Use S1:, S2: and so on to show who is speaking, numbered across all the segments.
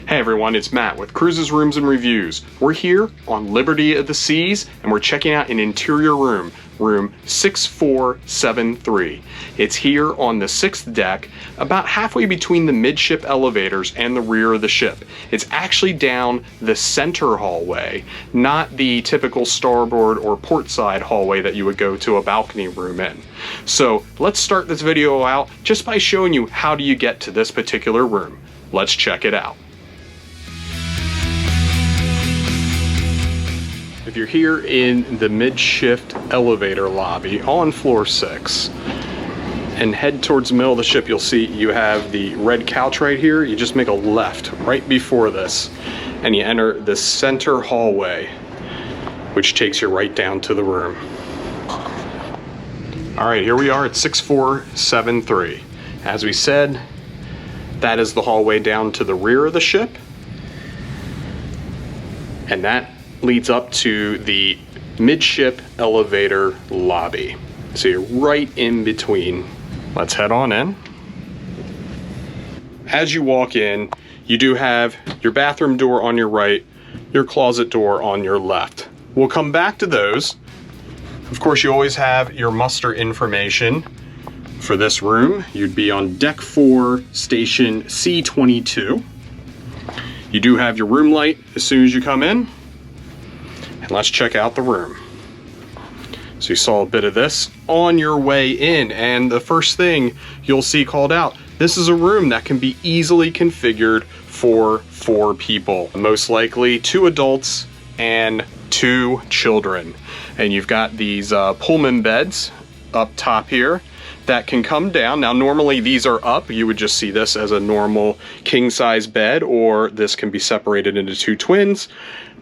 S1: Hey everyone, it's Matt with Cruises, Rooms, and Reviews. We're here on Liberty of the Seas, and we're checking out an interior room, room 6473. It's here on the 6th deck, about halfway between the midship elevators and the rear of the ship. It's actually down the center hallway, not the typical starboard or port side hallway that you would go to a balcony room in. So let's start this video out just by showing you how do you get to this particular room. Let's check it out. If you're here in the midship elevator lobby on floor 6 and head towards the middle of the ship, you'll see you have the red couch right here. You just make a left right before this and you enter the center hallway, which takes you right down to the room. All right, here we are at 6473. As we said, that is the hallway down to the rear of the ship, and that leads up to the midship elevator lobby. So you're right in between. Let's head on in. As you walk in, you do have your bathroom door on your right, your closet door on your left. We'll come back to those. Of course, you always have your muster information. For this room, you'd be on deck 4, station C22. You do have your room light as soon as you come in. And let's check out the room. So you saw a bit of this on your way in, and the first thing you'll see called out, this is a room that can be easily configured for 4 people. Most likely 2 adults and 2 children. And you've got these Pullman beds up top here that can come down. Now normally these are up. You would just see this as a normal king size bed, or this can be separated into 2 twins.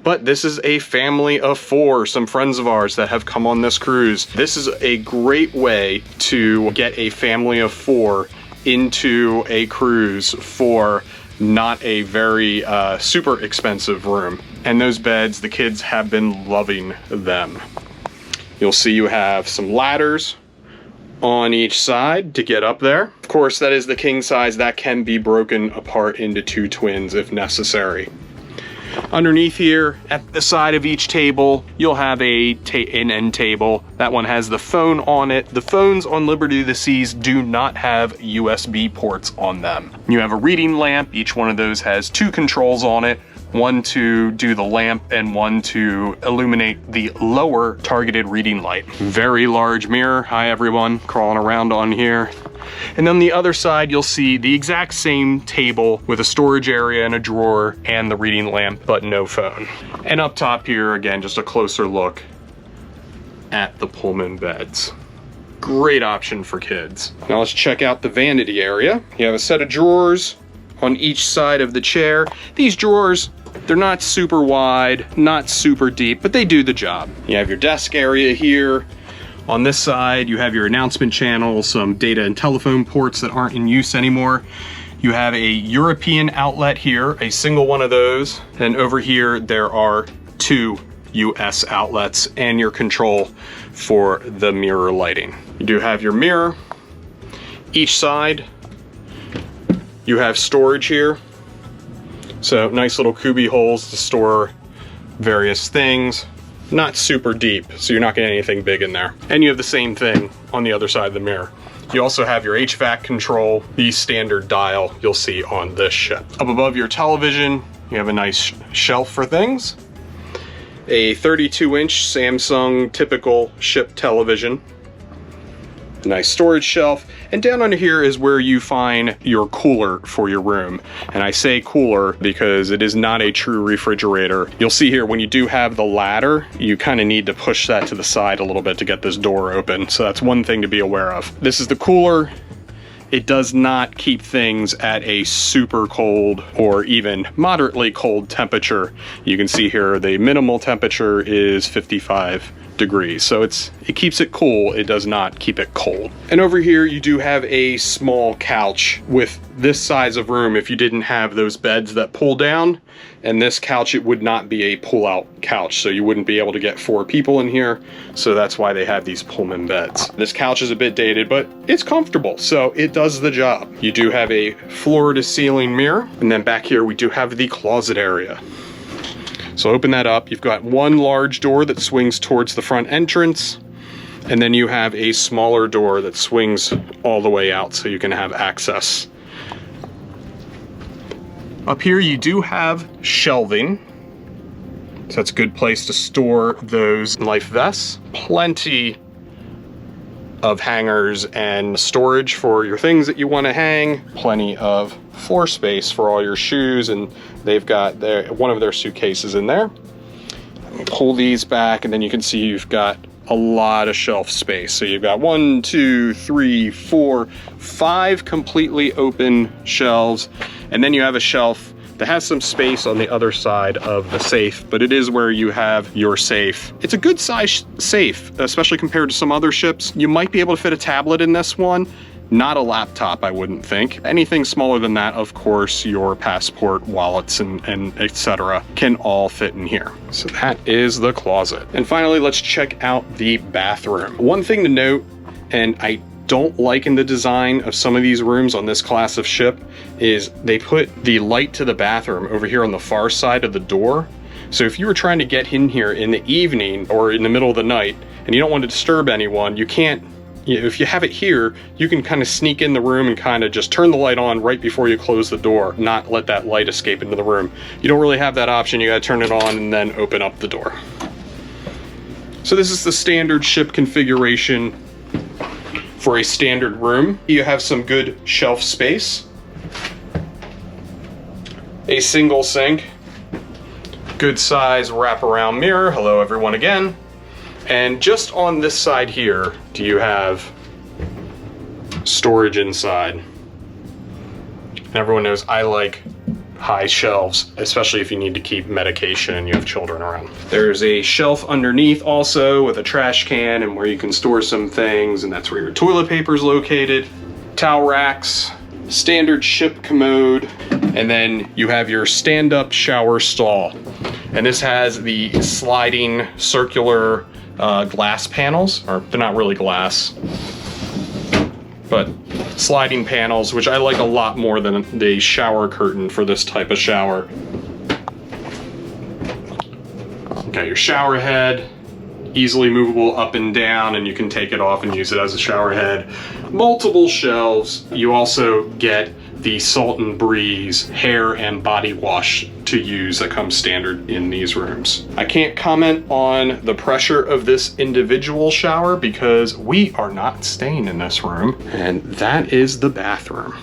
S1: But this is a family of 4, some friends of ours that have come on this cruise. This is a great way to get a family of 4 into a cruise for not a very super expensive room. And those beds, the kids have been loving them. You'll see you have some ladders on each side to get up there. Of course, that is the king size. That can be broken apart into 2 twins if necessary. Underneath here, at the side of each table, you'll have an end table. That one has the phone on it. The phones on Liberty of the Seas do not have USB ports on them. You have a reading lamp. Each one of those has 2 controls on it. One to do the lamp and one to illuminate the lower targeted reading light. Very large mirror. Hi everyone, crawling around on here. And on the other side, you'll see the exact same table with a storage area and a drawer and the reading lamp, but no phone. And up top here, again, just a closer look at the Pullman beds. Great option for kids. Now let's check out the vanity area. You have a set of drawers on each side of the chair. These drawers, they're not super wide, not super deep, but they do the job. You have your desk area here. On this side, you have your announcement channel, some data and telephone ports that aren't in use anymore. You have a European outlet here, a single one of those. And over here, there are 2 US outlets and your control for the mirror lighting. You do have your mirror. Each side, you have storage here. So nice little cubby holes to store various things. Not super deep, so you're not getting anything big in there. And you have the same thing on the other side of the mirror. You also have your HVAC control, the standard dial you'll see on this ship. Up above your television, you have a nice shelf for things. A 32-inch Samsung typical ship television. A nice storage shelf. And down under here is where you find your cooler for your room. And I say cooler because it is not a true refrigerator. You'll see here when you do have the ladder, you kind of need to push that to the side a little bit to get this door open. So that's one thing to be aware of. This is the cooler. It does not keep things at a super cold or even moderately cold temperature. You can see here the minimal temperature is 55 degrees. So it keeps it cool, it does not keep it cold. And over here you do have a small couch with this size of room. If you didn't have those beds that pull down, and this couch, it would not be a pull-out couch, so you wouldn't be able to get 4 people in here. So that's why they have these Pullman beds. This couch is a bit dated, but it's comfortable, so it does the job. You do have a floor-to-ceiling mirror, and then back here we do have the closet area. So open that up. You've got one large door that swings towards the front entrance, and then you have a smaller door that swings all the way out so you can have access. Up here you do have shelving, so that's a good place to store those life vests. Plenty of hangers and storage for your things that you want to hang. Plenty of floor space for all your shoes, and they've got one of their suitcases in there. Pull these back, and then you can see you've got a lot of shelf space. So you've got 1, 2, 3, 4, 5 completely open shelves, and then you have a shelf that has some space on the other side of the safe, but it is where you have your safe. It's a good size safe, especially compared to some other ships. You might be able to fit a tablet in this one, not a laptop, I wouldn't think. Anything smaller than that, of course, your passport, wallets, and etc. can all fit in here. So that is the closet. And finally, let's check out the bathroom. One thing to note, and I don't like in the design of some of these rooms on this class of ship, is they put the light to the bathroom over here on the far side of the door. So if you were trying to get in here in the evening or in the middle of the night and you don't want to disturb anyone, you can't. If you have it here, you can kind of sneak in the room and kind of just turn the light on right before you close the door, not let that light escape into the room. You don't really have that option. You got to turn it on and then open up the door. So this is the standard ship configuration for a standard room. You have some good shelf space, a single sink, good size wraparound mirror. Hello everyone again. And just on this side here, do you have storage inside? And everyone knows I like high shelves, especially if you need to keep medication and you have children around. There's a shelf underneath also with a trash can and where you can store some things, and that's where your toilet paper is located. Towel racks, standard ship commode, and then you have your stand-up shower stall. And this has the sliding circular glass panels, or they're not really glass, but sliding panels, which I like a lot more than the shower curtain for this type of shower. Okay, your shower head, easily movable up and down, and you can take it off and use it as a shower head. Multiple shelves. You also get the Salt and Breeze hair and body wash to use that comes standard in these rooms. I can't comment on the pressure of this individual shower because we are not staying in this room, and that is the bathroom.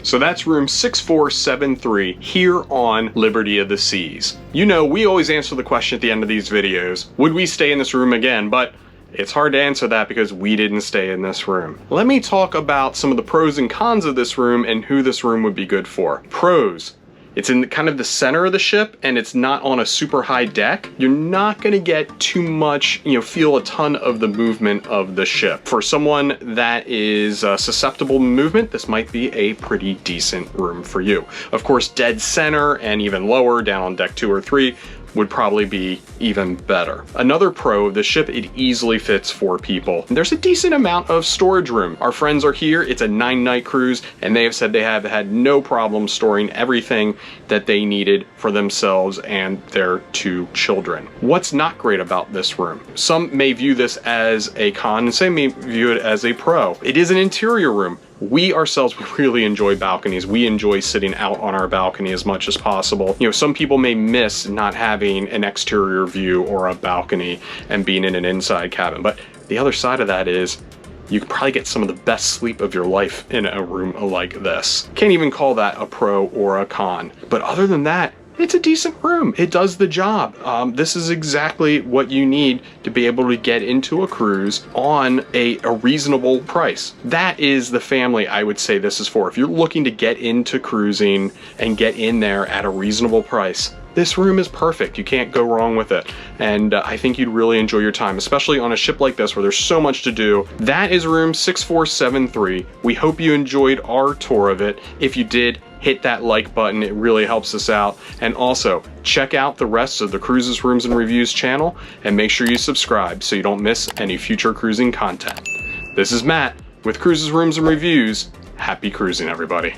S1: So that's room 6473 here on Liberty of the Seas. You know, we always answer the question at the end of these videos, would we stay in this room again? But it's hard to answer that because we didn't stay in this room. Let me talk about some of the pros and cons of this room and who this room would be good for. Pros. It's in kind of the center of the ship and it's not on a super high deck. You're not gonna get too much, feel a ton of the movement of the ship. For someone that is susceptible to movement, this might be a pretty decent room for you. Of course, dead center and even lower down on deck 2 or 3 would probably be even better. Another pro of the ship, it easily fits 4 people. There's a decent amount of storage room. Our friends are here, it's a 9-night cruise, and they have said they have had no problem storing everything that they needed for themselves and their 2 children. What's not great about this room? Some may view this as a con, and some may view it as a pro. It is an interior room. We ourselves, we really enjoy balconies. We enjoy sitting out on our balcony as much as possible. Some people may miss not having an exterior view or a balcony and being in an inside cabin. But the other side of that is you can probably get some of the best sleep of your life in a room like this. Can't even call that a pro or a con. But other than that, it's a decent room. It does the job. This is exactly what you need to be able to get into a cruise on a reasonable price. That is the family I would say this is for. If you're looking to get into cruising and get in there at a reasonable price, this room is perfect. You can't go wrong with it. And I think you'd really enjoy your time, especially on a ship like this where there's so much to do. That is room 6473. We hope you enjoyed our tour of it. If you did, hit that like button. It really helps us out. And also, check out the rest of the Cruises, Rooms, and Reviews channel, and make sure you subscribe so you don't miss any future cruising content. This is Matt with Cruises, Rooms, and Reviews. Happy cruising, everybody.